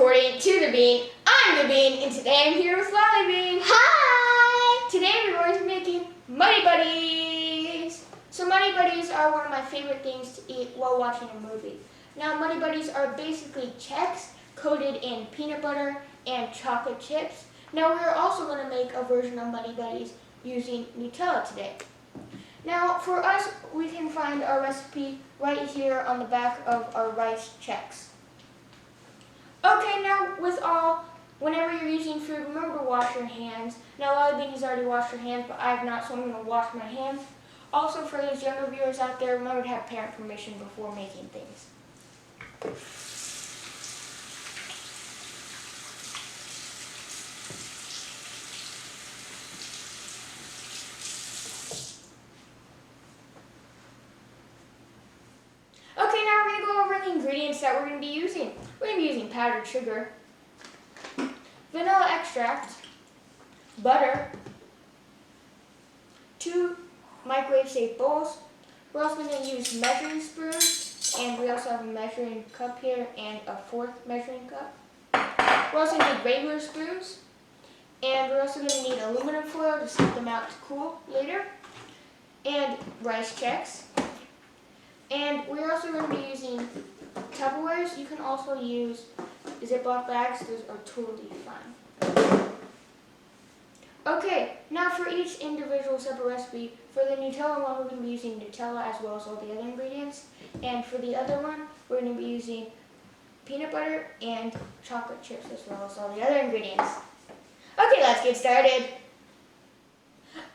according to the Bean. I'm the Bean, and today I'm here with Lolly Bean. Hi! Today we're going to be making Muddy Buddies. So Muddy Buddies are one of my favorite things to eat while watching a movie. Now Muddy Buddies are basically Chex coated in peanut butter and chocolate chips. Now we're also going to make a version of Muddy Buddies using Nutella today. Now for us, we can find our recipe right here on the back of our rice Chex. Okay, now whenever you're using food, remember to wash your hands. Now Lolly Bean has already washed her hands, but I have not, so I'm going to wash my hands. Also for those younger viewers out there, remember to have parent permission before making things. Okay, now we're going to go over the ingredients that we're going to be using. We're going to be using powdered sugar, vanilla extract, butter, 2 microwave-safe bowls. We're also going to use measuring spoons, and we also have a measuring cup here and a 4th measuring cup. We're also going to need regular spoons, and we're also going to need aluminum foil to set them out to cool later, and rice Chex. And we're also going to be using Tupperwares. You can also use Ziploc bags. Those are totally fine. Okay, now for each individual separate recipe, for the Nutella one, we're going to be using Nutella as well as all the other ingredients. And for the other one, we're going to be using peanut butter and chocolate chips as well as all the other ingredients. Okay, let's get started.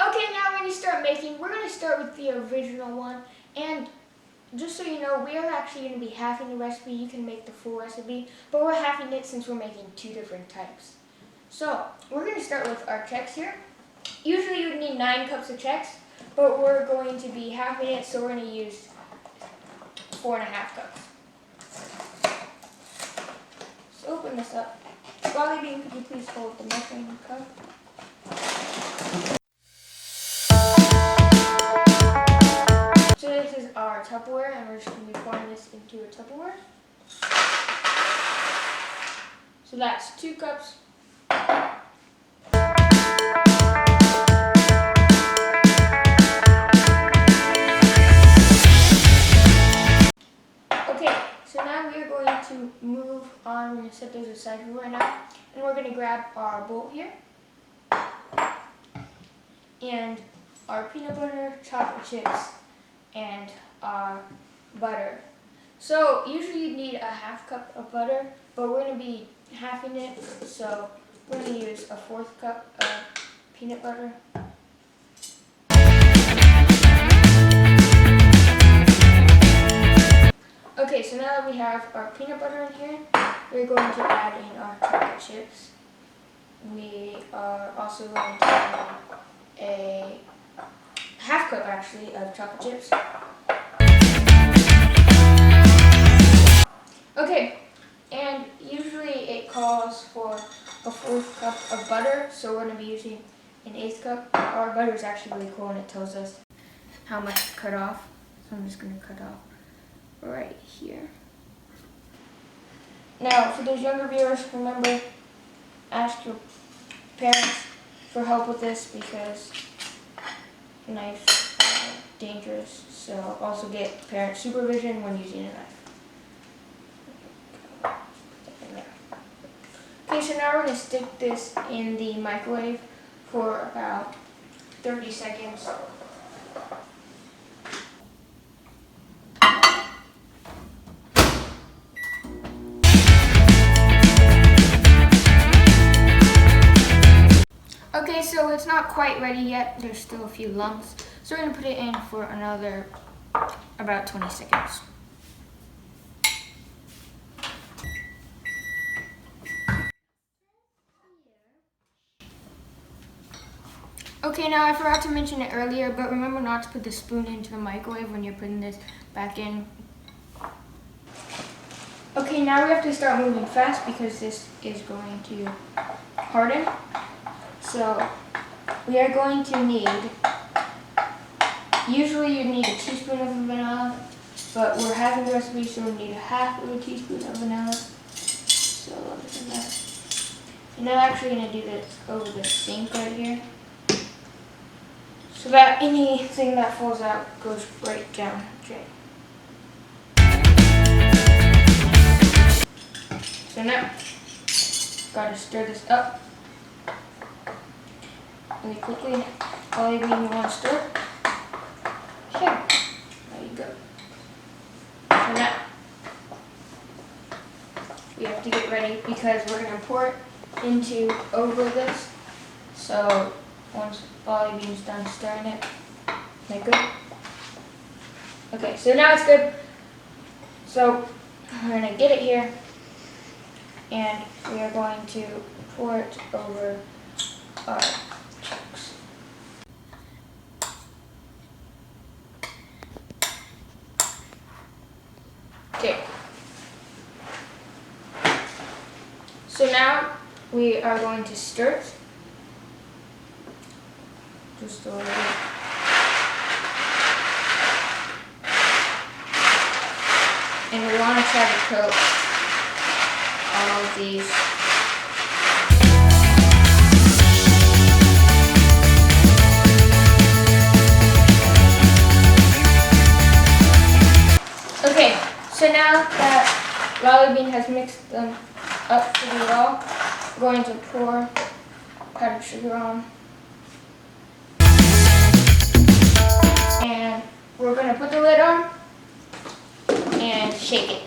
Okay, now when you start making, we're going to start with the original one. And just so you know, we are actually going to be halving the recipe. You can make the full recipe, but we're halving it since we're making 2 different types. So, we're going to start with our Chex here. Usually you would need 9 cups of Chex, but we're going to be halving it, so we're going to use 4.5 cups. So open this up. Lolly Bean, could you please hold the measuring cup? So this is our Tupperware, and we're just going to be pouring this into a Tupperware. So that's 2 cups. Okay, so now we are going to move on. We're going to set those aside for right now. And we're going to grab our bowl here. And our peanut butter, chocolate chips, and our butter. So usually you'd need a 1/2 cup of butter, but we're going to be halving it, so we're going to use a 4th cup of peanut butter. Okay, so now that we have our peanut butter in here, we're going to add in our chocolate chips. We are also going to add a 1/2 cup actually of chocolate chips. Okay, and usually it calls for a 4th cup of butter, so we're going to be using an 1/8 cup. Our butter is actually really cool and it tells us how much to cut off. So I'm just going to cut off right here. Now, for those younger viewers, remember, ask your parents for help with this because knives are dangerous. So also get parent supervision when using a knife. Okay, so now we're going to stick this in the microwave for about 30 seconds. Okay, so it's not quite ready yet. There's still a few lumps. So we're going to put it in for another about 20 seconds. Okay, now I forgot to mention it earlier, but remember not to put the spoon into the microwave when you're putting this back in. Okay, now we have to start moving fast because this is going to harden. So we are going to need, usually you need a teaspoon of vanilla, but we're having the recipe so we need 1/2 of a teaspoon of vanilla. So other than that, I'm not actually gonna do this over the sink right here, so that anything that falls out goes right down the drain. So now, gotta stir this up really quickly. All you want to stir. Here, there you go. So now, we have to get ready because we're gonna pour it into over this. So once all your beans done stirring it, is that good? Okay, so now it's good. So we're gonna get it here, and we are going to pour it over our chunks. Okay. So now we are going to stir it. Just a little bit. And we want to try to coat all of these. Okay, so now that Lolly Bean has mixed them up pretty well, we're going to pour powdered sugar on. And we're going to put the lid on and shake it.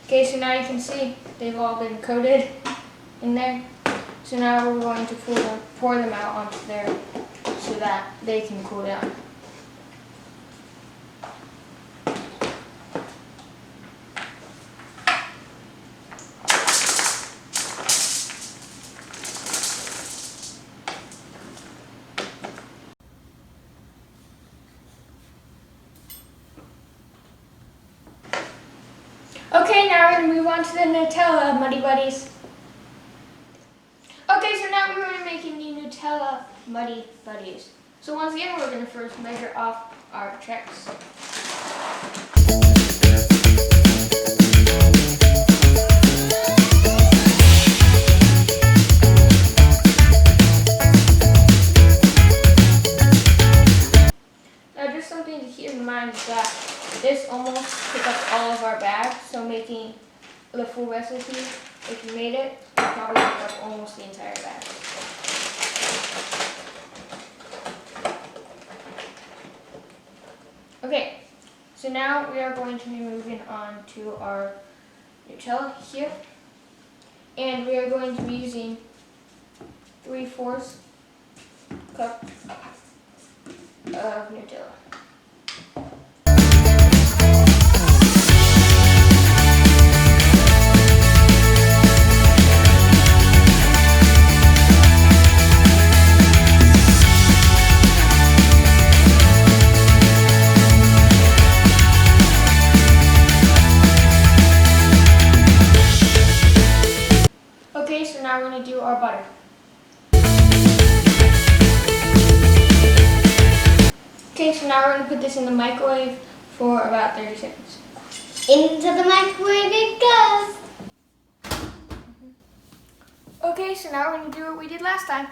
Okay, so now you can see they've all been coated in there. So now we're going to pour them out onto there so that they can cool down. Okay, now we're going to move on to the Nutella Muddy Buddies. Okay, so now we're going to make the Nutella Muddy Buddies. So once again, we're going to first measure off our checks. Now just something to keep in mind is that this almost took up all of our bags, so making the full recipe, if you made it, probably took up almost the entire bag. Okay, so now we are going to be moving on to our Nutella here, and we are going to be using 3/4 cup of Nutella. Okay, so now we're going to do our butter. Okay, so now we're going to put this in the microwave for about 30 seconds. Into the microwave it goes. Okay, so now we're going to do what we did last time.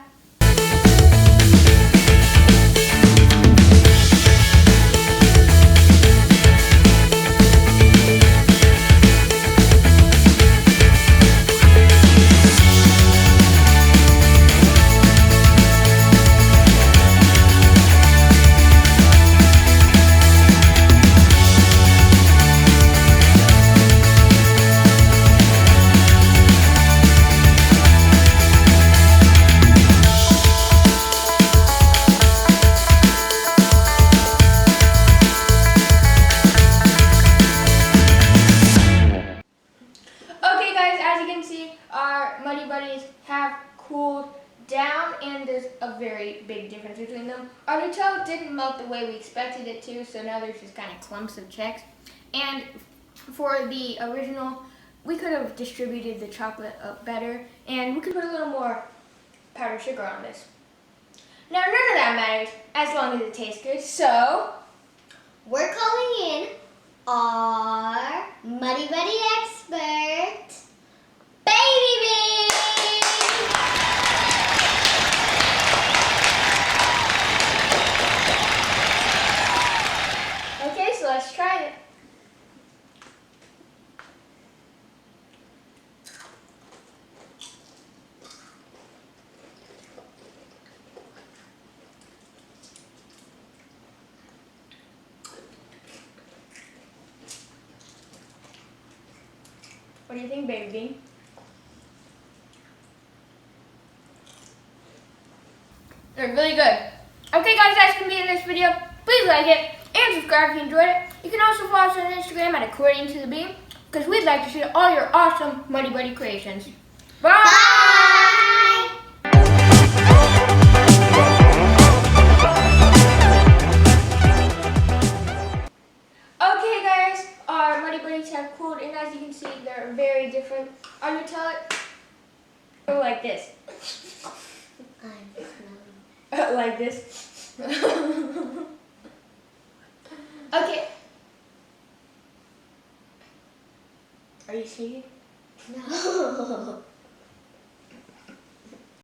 Okay guys, as you can see, our Muddy Buddies have cooled down and there's a very big difference between them. Our Nutella didn't melt the way we expected it to, so now there's just kind of clumps of checks. And for the original, we could have distributed the chocolate up better, and we could put a little more powdered sugar on this. Now none of that matters as long as it tastes good. So we're calling in our Muddy Buddy expert, Baby Bee. okay, so let's try it. What do you think, Baby Bean? They're really good. Okay guys, that's going to be in this video. Please like it and subscribe if you enjoyed it. You can also follow us on Instagram at According to the Bean, because we'd like to see all your awesome Muddy Buddy creations. Bye! Bye. Okay guys, our Muddy Buddies have cooled, and as you can see, they're very different. Our Nutella go like this. I'm smelling. like this. Okay. Are you seeing? No.